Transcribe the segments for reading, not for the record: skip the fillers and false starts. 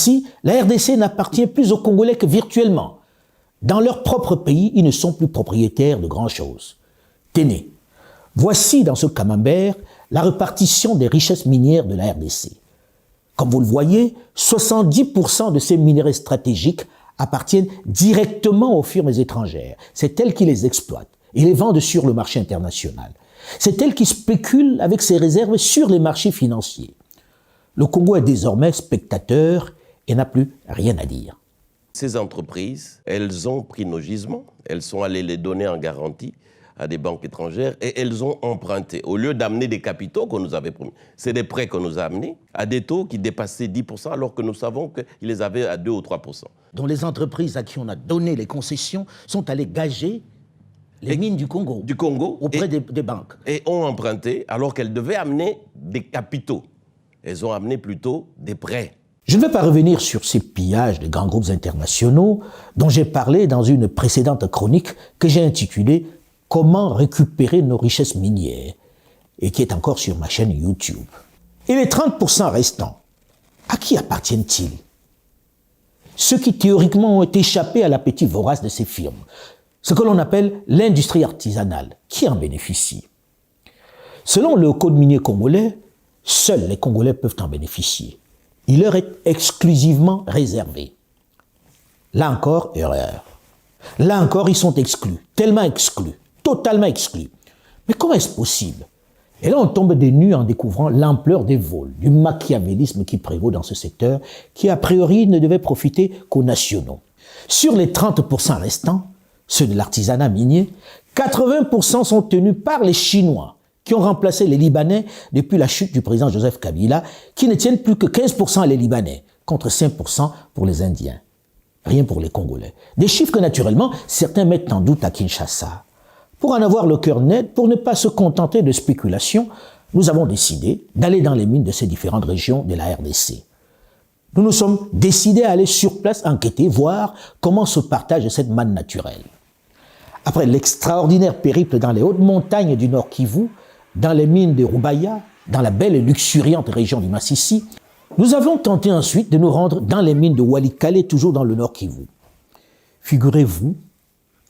Ainsi, la RDC n'appartient plus aux Congolais que virtuellement. Dans leur propre pays, ils ne sont plus propriétaires de grand-chose. Tenez, voici dans ce camembert la répartition des richesses minières de la RDC. Comme vous le voyez, 70% de ces minerais stratégiques appartiennent directement aux firmes étrangères. C'est elles qui les exploitent et les vendent sur le marché international. C'est elles qui spéculent avec ces réserves sur les marchés financiers. Le Congo est désormais spectateur et n'a plus rien à dire. Ces entreprises, elles ont pris nos gisements, elles sont allées les donner en garantie à des banques étrangères et elles ont emprunté. Au lieu d'amener des capitaux qu'on nous avait promis, c'est des prêts qu'on nous a amenés à des taux qui dépassaient 10% alors que nous savons qu'ils les avaient à 2 ou 3%. Dont les entreprises à qui on a donné les concessions sont allées gager les mines du Congo auprès des banques. Et ont emprunté alors qu'elles devaient amener des capitaux. Elles ont amené plutôt des prêts. Je ne vais pas revenir sur ces pillages de grands groupes internationaux dont j'ai parlé dans une précédente chronique que j'ai intitulée « Comment récupérer nos richesses minières » et qui est encore sur ma chaîne YouTube. Et les 30% restants, à qui appartiennent-ils? Ceux qui théoriquement ont échappé à l'appétit vorace de ces firmes, ce que l'on appelle l'industrie artisanale, qui en bénéficie? Selon le code minier congolais, seuls les Congolais peuvent en bénéficier. Il leur est exclusivement réservé. Là encore, erreur. Là encore, ils sont exclus, tellement exclus, totalement exclus. Mais comment est-ce possible? Et là, on tombe des nues en découvrant l'ampleur des vols, du machiavélisme qui prévaut dans ce secteur, qui a priori ne devait profiter qu'aux nationaux. Sur les 30% restants, ceux de l'artisanat minier, 80% sont tenus par les Chinois, qui ont remplacé les Libanais depuis la chute du président Joseph Kabila, qui ne tiennent plus que 15% les Libanais, contre 5% pour les Indiens. Rien pour les Congolais. Des chiffres que, naturellement, certains mettent en doute à Kinshasa. Pour en avoir le cœur net, pour ne pas se contenter de spéculations, nous avons décidé d'aller dans les mines de ces différentes régions de la RDC. Nous nous sommes décidés à aller sur place enquêter, voir comment se partage cette manne naturelle. Après l'extraordinaire périple dans les hautes montagnes du Nord Kivu, dans les mines de Rubaya, dans la belle et luxuriante région du Massissi, nous avons tenté ensuite de nous rendre dans les mines de Walikale, toujours dans le Nord Kivu. Figurez-vous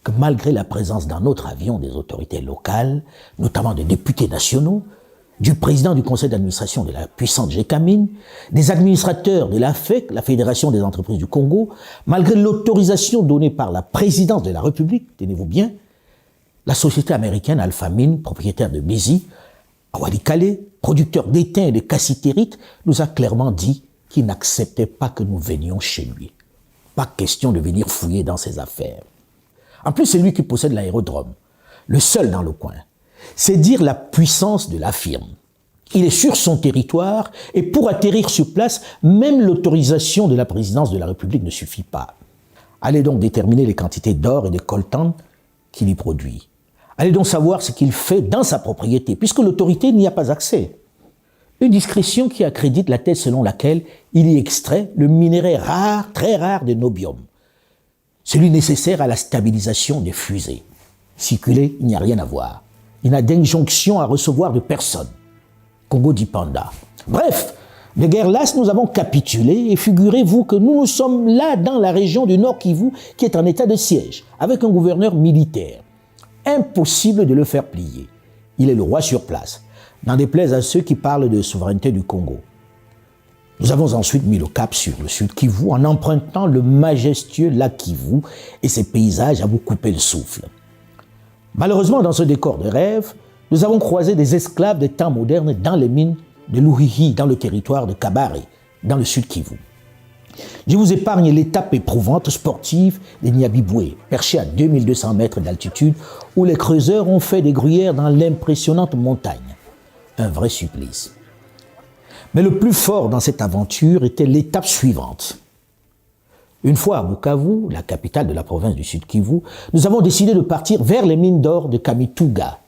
que malgré la présence dans notre avion des autorités locales, notamment des députés nationaux, du président du conseil d'administration de la puissante GECAMINE, des administrateurs de l'AFEC, la Fédération des entreprises du Congo, malgré l'autorisation donnée par la présidence de la République, tenez-vous bien, la société américaine Alphamine, propriétaire de Bézi, à Walikale, producteur d'étain et de cassitérite, nous a clairement dit qu'il n'acceptait pas que nous venions chez lui. Pas question de venir fouiller dans ses affaires. En plus, c'est lui qui possède l'aérodrome, le seul dans le coin. C'est dire la puissance de la firme. Il est sur son territoire et pour atterrir sur place, même l'autorisation de la présidence de la République ne suffit pas. Allez donc déterminer les quantités d'or et de coltan qu'il y produit. Allez donc savoir ce qu'il fait dans sa propriété, puisque l'autorité n'y a pas accès. Une discrétion qui accrédite la thèse selon laquelle il y extrait le minerai rare, très rare de nobium, celui nécessaire à la stabilisation des fusées. Circuler, il n'y a rien à voir. Il n'a d'injonction à recevoir de personne. Congo dit panda. Bref, de guerre lasse, nous avons capitulé et figurez-vous que nous sommes là dans la région du Nord Kivu qui est en état de siège, avec un gouverneur militaire. Impossible de le faire plier. Il est le roi sur place, n'en déplaise à ceux qui parlent de souveraineté du Congo. Nous avons ensuite mis le cap sur le sud Kivu en empruntant le majestueux lac Kivu et ses paysages à vous couper le souffle. Malheureusement, dans ce décor de rêve, nous avons croisé des esclaves de temps modernes dans les mines de Luhihi, dans le territoire de Kabare, dans le sud Kivu. Je vous épargne l'étape éprouvante sportive des Nyabibwe, perchée à 2200 mètres d'altitude, où les creuseurs ont fait des gruyères dans l'impressionnante montagne. Un vrai supplice. Mais le plus fort dans cette aventure était l'étape suivante. Une fois à Bukavu, la capitale de la province du Sud Kivu, nous avons décidé de partir vers les mines d'or de Kamituga.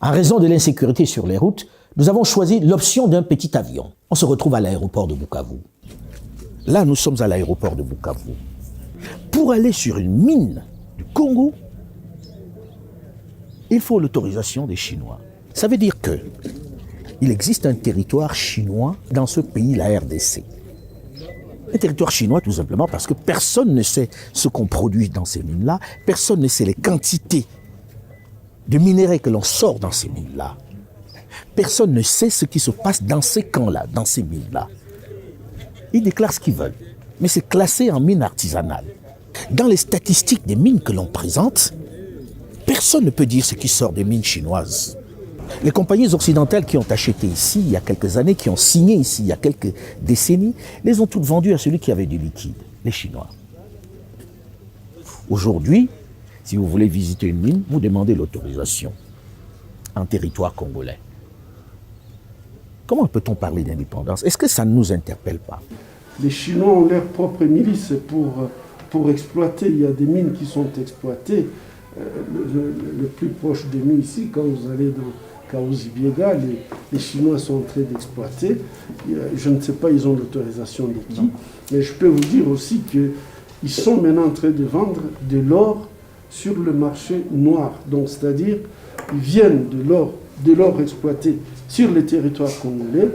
En raison de l'insécurité sur les routes, nous avons choisi l'option d'un petit avion. On se retrouve à l'aéroport de Bukavu. Là, nous sommes à l'aéroport de Bukavu. Pour aller sur une mine du Congo, il faut l'autorisation des Chinois. Ça veut dire que il existe un territoire chinois dans ce pays, la RDC. Un territoire chinois, tout simplement, parce que personne ne sait ce qu'on produit dans ces mines-là, personne ne sait les quantités de minerais que l'on sort dans ces mines-là. Personne ne sait ce qui se passe dans ces camps-là, dans ces mines-là. Ils déclarent ce qu'ils veulent, mais c'est classé en mine artisanale. Dans les statistiques des mines que l'on présente, personne ne peut dire ce qui sort des mines chinoises. Les compagnies occidentales qui ont acheté ici il y a quelques années, qui ont signé ici il y a quelques décennies, les ont toutes vendues à celui qui avait du liquide, les Chinois. Aujourd'hui, si vous voulez visiter une mine, vous demandez l'autorisation en territoire congolais. Comment peut-on parler d'indépendance? Est-ce que ça ne nous interpelle pas? Les Chinois ont leur propre milice pour exploiter. Il y a des mines qui sont exploitées. Le plus proche de nous ici, quand vous allez dans Kaouzi-Biega, les Chinois sont en train d'exploiter. Je ne sais pas, ils ont l'autorisation de qui, mais je peux vous dire aussi qu'ils sont maintenant en train de vendre de l'or sur le marché noir. Donc, c'est-à-dire, ils viennent de l'or exploité sur le territoire congolais.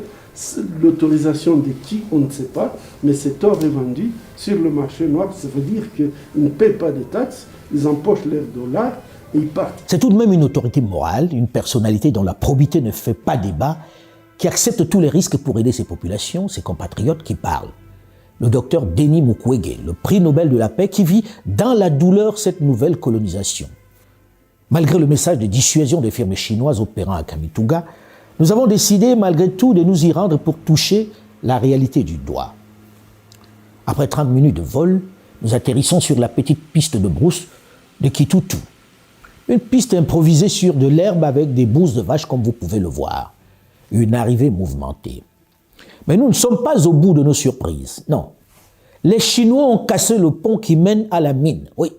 L'autorisation de qui, on ne sait pas, mais cet or est vendu sur le marché noir. Ça veut dire qu'ils ne paient pas de taxes, ils empochent leurs dollars et ils partent. C'est tout de même une autorité morale, une personnalité dont la probité ne fait pas débat, qui accepte tous les risques pour aider ses populations, ses compatriotes qui parlent. Le docteur Denis Mukwege, le prix Nobel de la paix, qui vit dans la douleur cette nouvelle colonisation. Malgré le message de dissuasion des firmes chinoises opérant à Kamituga, nous avons décidé malgré tout de nous y rendre pour toucher la réalité du doigt. Après 30 minutes de vol, nous atterrissons sur la petite piste de brousse de Kitutu. Une piste improvisée sur de l'herbe avec des bousses de vache comme vous pouvez le voir. Une arrivée mouvementée. Mais nous ne sommes pas au bout de nos surprises, non. Les Chinois ont cassé le pont qui mène à la mine, oui.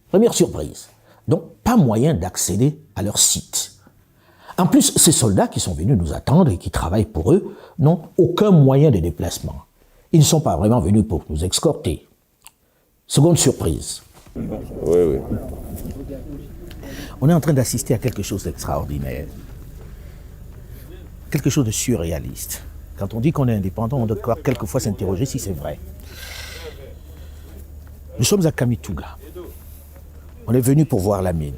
Première surprise. Donc, pas moyen d'accéder à leur site. En plus, ces soldats qui sont venus nous attendre et qui travaillent pour eux n'ont aucun moyen de déplacement. Ils ne sont pas vraiment venus pour nous escorter. Seconde surprise. Oui. On est en train d'assister à quelque chose d'extraordinaire. Quelque chose de surréaliste. Quand on dit qu'on est indépendant, on doit quelquefois s'interroger si c'est vrai. Nous sommes à Kamituga. On est venu pour voir la mine.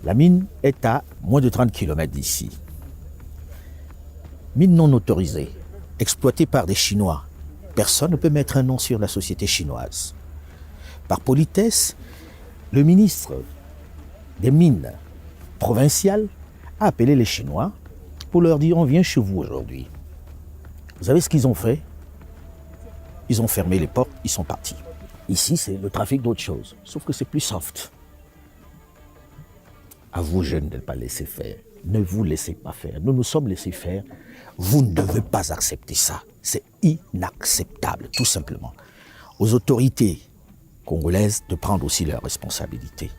La mine est à moins de 30 km d'ici. Mine non autorisée, exploitée par des Chinois. Personne ne peut mettre un nom sur la société chinoise. Par politesse, le ministre des Mines provinciales a appelé les Chinois pour leur dire « on vient chez vous aujourd'hui ». Vous savez ce qu'ils ont fait? Ils ont fermé les portes, ils sont partis. Ici, c'est le trafic d'autre chose, sauf que c'est plus soft. À vous, jeunes, de ne pas laisser faire. Ne vous laissez pas faire. Nous nous sommes laissés faire. Vous ne devez pas accepter ça. C'est inacceptable, tout simplement. Aux autorités congolaises de prendre aussi leurs responsabilités.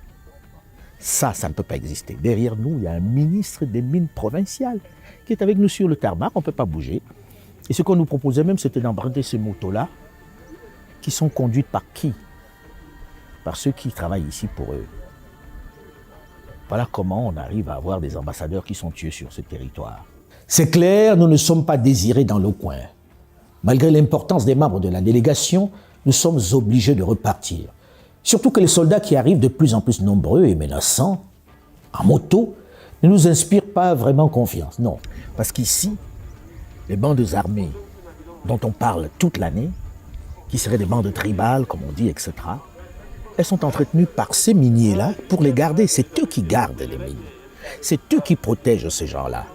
Ça ne peut pas exister. Derrière nous, il y a un ministre des Mines provinciales qui est avec nous sur le tarmac. On ne peut pas bouger. Et ce qu'on nous proposait même, c'était d'emprunter ces motos-là, qui sont conduites par qui? Par ceux qui travaillent ici pour eux. Voilà comment on arrive à avoir des ambassadeurs qui sont tués sur ce territoire. C'est clair, nous ne sommes pas désirés dans le coin. Malgré l'importance des membres de la délégation, nous sommes obligés de repartir. Surtout que les soldats qui arrivent de plus en plus nombreux et menaçants, en moto, ne nous inspirent pas vraiment confiance. Non, parce qu'ici, les bandes armées dont on parle toute l'année, qui seraient des bandes tribales, comme on dit, etc., elles sont entretenues par ces miniers-là pour les garder. C'est eux qui gardent les mines. C'est eux qui protègent ces gens-là.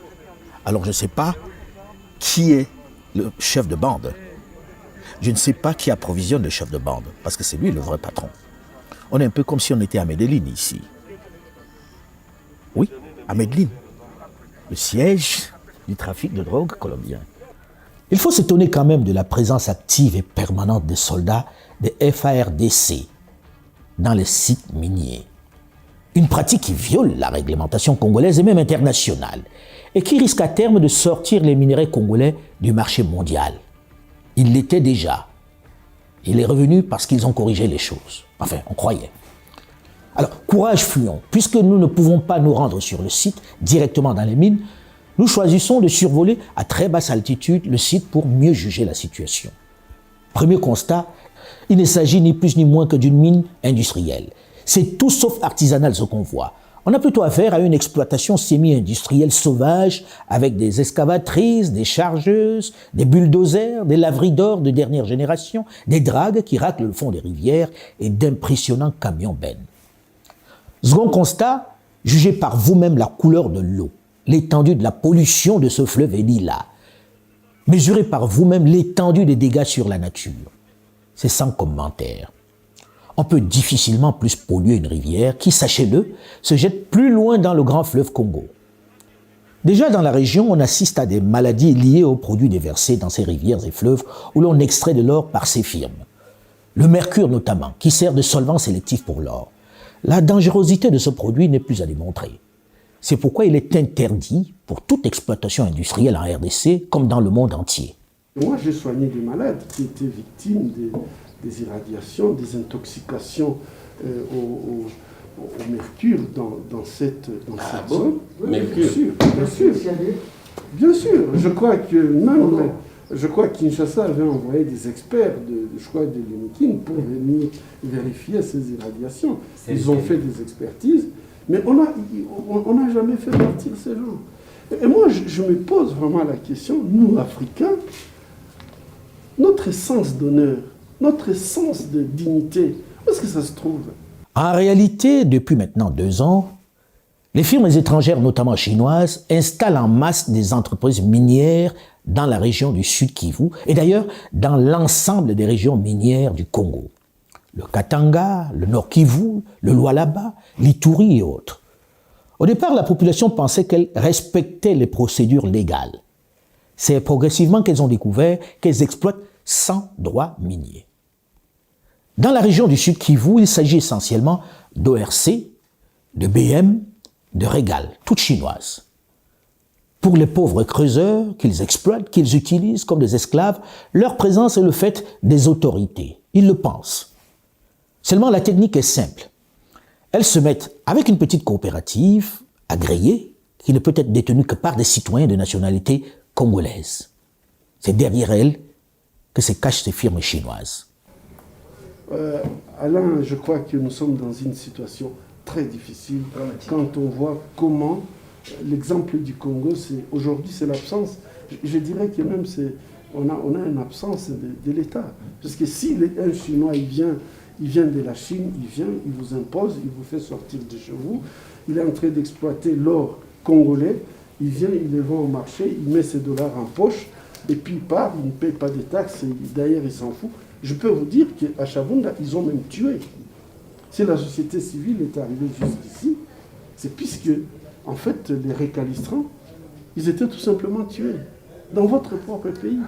Alors je ne sais pas qui est le chef de bande. Je ne sais pas qui approvisionne le chef de bande, parce que c'est lui le vrai patron. On est un peu comme si on était à Medellín ici. Oui, à Medellín, le siège du trafic de drogue colombien. Il faut s'étonner quand même de la présence active et permanente des soldats des FARDC dans les sites miniers. Une pratique qui viole la réglementation congolaise et même internationale et qui risque à terme de sortir les minerais congolais du marché mondial. Il l'était déjà. Il est revenu parce qu'ils ont corrigé les choses. Enfin, on croyait. Alors, courage, fuyons. Puisque nous ne pouvons pas nous rendre sur le site, directement dans les mines, nous choisissons de survoler à très basse altitude le site pour mieux juger la situation. Premier constat, il ne s'agit ni plus ni moins que d'une mine industrielle. C'est tout sauf artisanal ce qu'on voit. On a plutôt affaire à une exploitation semi-industrielle sauvage avec des excavatrices, des chargeuses, des bulldozers, des laveries d'or de dernière génération, des dragues qui raclent le fond des rivières et d'impressionnants camions-bennes. Second constat, jugez par vous-même la couleur de l'eau. L'étendue de la pollution de ce fleuve est lilas. Mesurez par vous-même l'étendue des dégâts sur la nature. C'est sans commentaire. On peut difficilement plus polluer une rivière qui, sachez-le, se jette plus loin dans le grand fleuve Congo. Déjà dans la région, on assiste à des maladies liées aux produits déversés dans ces rivières et fleuves où l'on extrait de l'or par ces firmes. Le mercure notamment, qui sert de solvant sélectif pour l'or. La dangerosité de ce produit n'est plus à démontrer. C'est pourquoi il est interdit pour toute exploitation industrielle en RDC comme dans le monde entier. Moi, j'ai soigné des malades qui étaient victimes des irradiations, des intoxications au mercure dans cette zone. Mercure. Bien sûr. Je crois que Kinshasa avait envoyé des experts de l'UNIKIN pour venir vérifier ces irradiations. Ils ont fait des expertises, mais on n'a jamais fait partir ces gens. Et moi, je me pose vraiment la question, nous, Africains, notre essence d'honneur, notre essence de dignité, où est-ce que ça se trouve? En réalité, depuis maintenant 2 ans, les firmes étrangères, notamment chinoises, installent en masse des entreprises minières dans la région du Sud Kivu et d'ailleurs dans l'ensemble des régions minières du Congo. Le Katanga, le Nord Kivu, le Lualaba, l'Ituri et autres. Au départ, la population pensait qu'elles respectaient les procédures légales. C'est progressivement qu'elles ont découvert qu'elles exploitent sans droit minier. Dans la région du Sud Kivu, il s'agit essentiellement d'ORC, de BM, de Régal, toutes chinoises. Pour les pauvres creuseurs qu'ils exploitent, qu'ils utilisent comme des esclaves, leur présence est le fait des autorités. Ils le pensent. Seulement, la technique est simple. Elles se mettent avec une petite coopérative agréée qui ne peut être détenue que par des citoyens de nationalité congolaise. C'est derrière elles que se cachent ces firmes chinoises. Alain, je crois que nous sommes dans une situation très difficile quand on voit comment l'exemple du Congo, aujourd'hui c'est l'absence, je dirais que même on a une absence de l'État. Parce que si un Chinois il vient de la Chine, il vous impose, il vous fait sortir de chez vous, il est en train d'exploiter l'or congolais, il vient, il le vend au marché, il met ses dollars en poche, et puis il part, il ne paye pas de taxes, et d'ailleurs il s'en fout. Je peux vous dire qu'à Chabunda, ils ont même tué. Si la société civile est arrivée jusqu'ici, c'est puisque, en fait, les récalcitrants, ils étaient tout simplement tués dans votre propre pays.